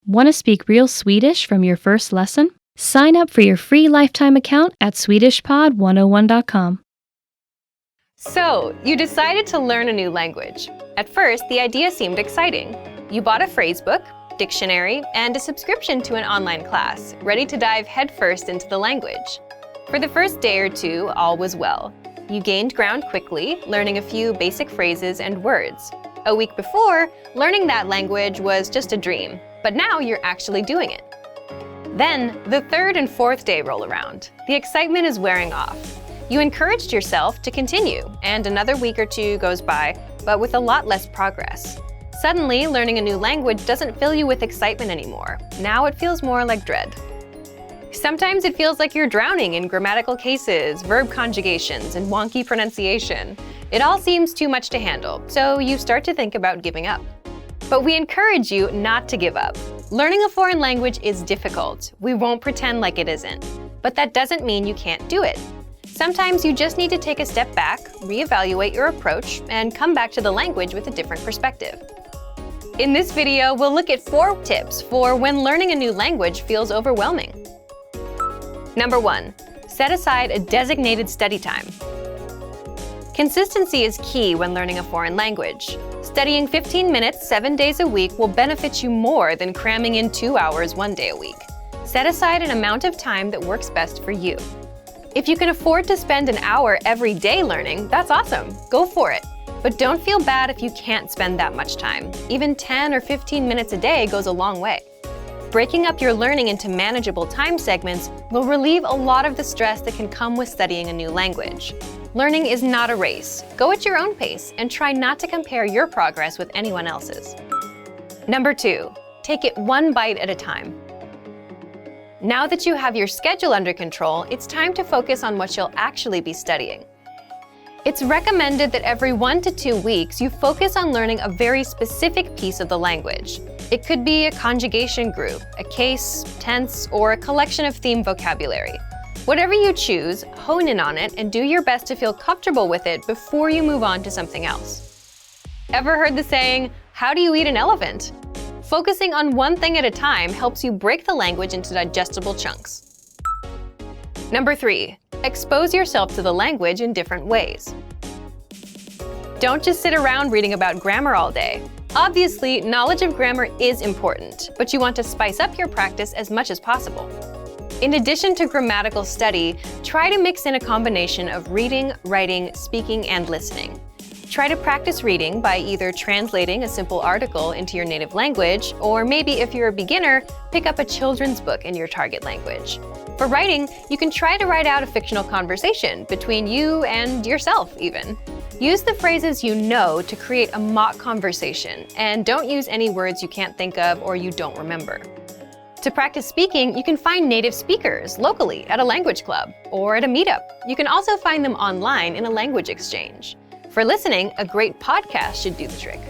Want to speak real Swedish from your first lesson? Sign up for your free lifetime account at swedishpod101.com. So, you decided to learn a new language. At first, the idea seemed exciting. You bought a phrasebook, dictionary, and a subscription to an online class, ready to dive headfirst into the language. For the first day or two, all was well. You gained ground quickly, learning a few basic phrases and words. A week before, learning that language was just a dream, but now you're actually doing it. Then, the third and fourth day roll around. The excitement is wearing off. You encouraged yourself to continue, and another week or two goes by, but with a lot less progress. Suddenly, learning a new language doesn't fill you with excitement anymore. Now it feels more like dread. Sometimes it feels like you're drowning in grammatical cases, verb conjugations, and wonky pronunciation. It all seems too much to handle, so you start to think about giving up. But we encourage you not to give up. Learning a foreign language is difficult. We won't pretend like it isn't. But that doesn't mean you can't do it. Sometimes you just need to take a step back, reevaluate your approach, and come back to the language with a different perspective. In this video, we'll look at 4 tips for when learning a new language feels overwhelming. Number 1. Set aside a designated study time. Consistency is key when learning a foreign language. Studying 15 minutes 7 days a week will benefit you more than cramming in 2 hours 1 day a week. Set aside an amount of time that works best for you. If you can afford to spend an hour every day learning, that's awesome. Go for it. But don't feel bad if you can't spend that much time. Even 10 or 15 minutes a day goes a long way. Breaking up your learning into manageable time segments will relieve a lot of the stress that can come with studying a new language. Learning is not a race. Go at your own pace and try not to compare your progress with anyone else's. Number 2. Take it one bite at a time. Now that you have your schedule under control, it's time to focus on what you'll actually be studying. It's recommended that every 1 to 2 weeks you focus on learning a very specific piece of the language. It could be a conjugation group, a case, tense, or a collection of theme vocabulary. Whatever you choose, hone in on it and do your best to feel comfortable with it before you move on to something else. Ever heard the saying, "How do you eat an elephant?" Focusing on one thing at a time helps you break the language into digestible chunks. Number 3. Expose yourself to the language in different ways. Don't just sit around reading about grammar all day. Obviously, knowledge of grammar is important, but you want to spice up your practice as much as possible. In addition to grammatical study, try to mix in a combination of reading, writing, speaking, and listening. Try to practice reading by either translating a simple article into your native language, or maybe if you're a beginner, pick up a children's book in your target language. For writing, you can try to write out a fictional conversation between you and yourself even. Use the phrases you know to create a mock conversation, and don't use any words you can't think of or you don't remember. To practice speaking, you can find native speakers locally at a language club or at a meetup. You can also find them online in a language exchange. For listening, a great podcast should do the trick.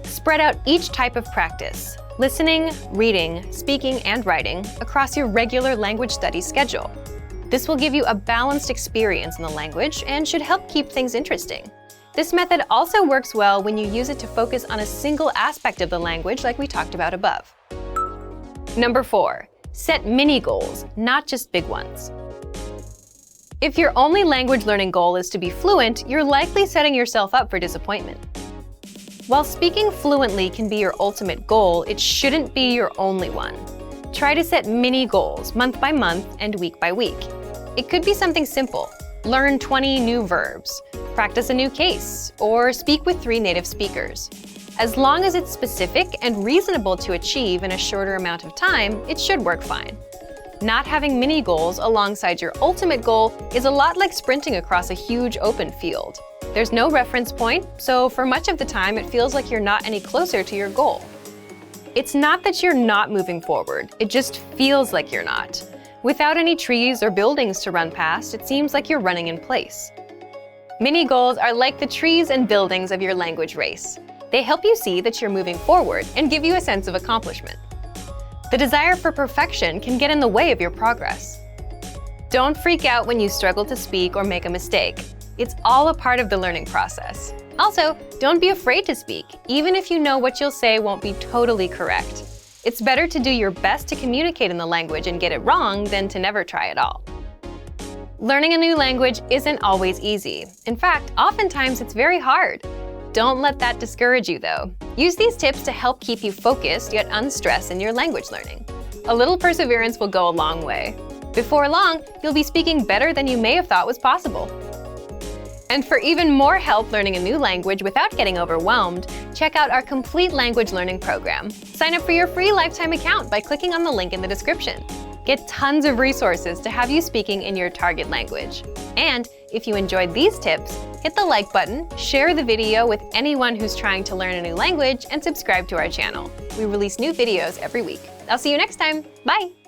Spread out each type of practice, listening, reading, speaking, and writing, across your regular language study schedule. This will give you a balanced experience in the language and should help keep things interesting. This method also works well when you use it to focus on a single aspect of the language like we talked about above. Number 4. Set mini goals, not just big ones. If your only language learning goal is to be fluent, you're likely setting yourself up for disappointment. While speaking fluently can be your ultimate goal, it shouldn't be your only one. Try to set mini goals, month by month and week by week. It could be something simple. Learn 20 new verbs, practice a new case, or speak with 3 native speakers. As long as it's specific and reasonable to achieve in a shorter amount of time, it should work fine. Not having mini goals alongside your ultimate goal is a lot like sprinting across a huge open field. There's no reference point, so for much of the time it feels like you're not any closer to your goal. It's not that you're not moving forward, it just feels like you're not. Without any trees or buildings to run past, it seems like you're running in place. Mini goals are like the trees and buildings of your language race. They help you see that you're moving forward and give you a sense of accomplishment. The desire for perfection can get in the way of your progress. Don't freak out when you struggle to speak or make a mistake. It's all a part of the learning process. Also, don't be afraid to speak, even if you know what you'll say won't be totally correct. It's better to do your best to communicate in the language and get it wrong than to never try at all. Learning a new language isn't always easy. In fact, oftentimes it's very hard. Don't let that discourage you, though. Use these tips to help keep you focused yet unstressed in your language learning. A little perseverance will go a long way. Before long, you'll be speaking better than you may have thought was possible. And for even more help learning a new language without getting overwhelmed, check out our complete language learning program. Sign up for your free lifetime account by clicking on the link in the description. Get tons of resources to have you speaking in your target language. And if you enjoyed these tips, hit the like button, share the video with anyone who's trying to learn a new language, and subscribe to our channel. We release new videos every week. I'll see you next time. Bye!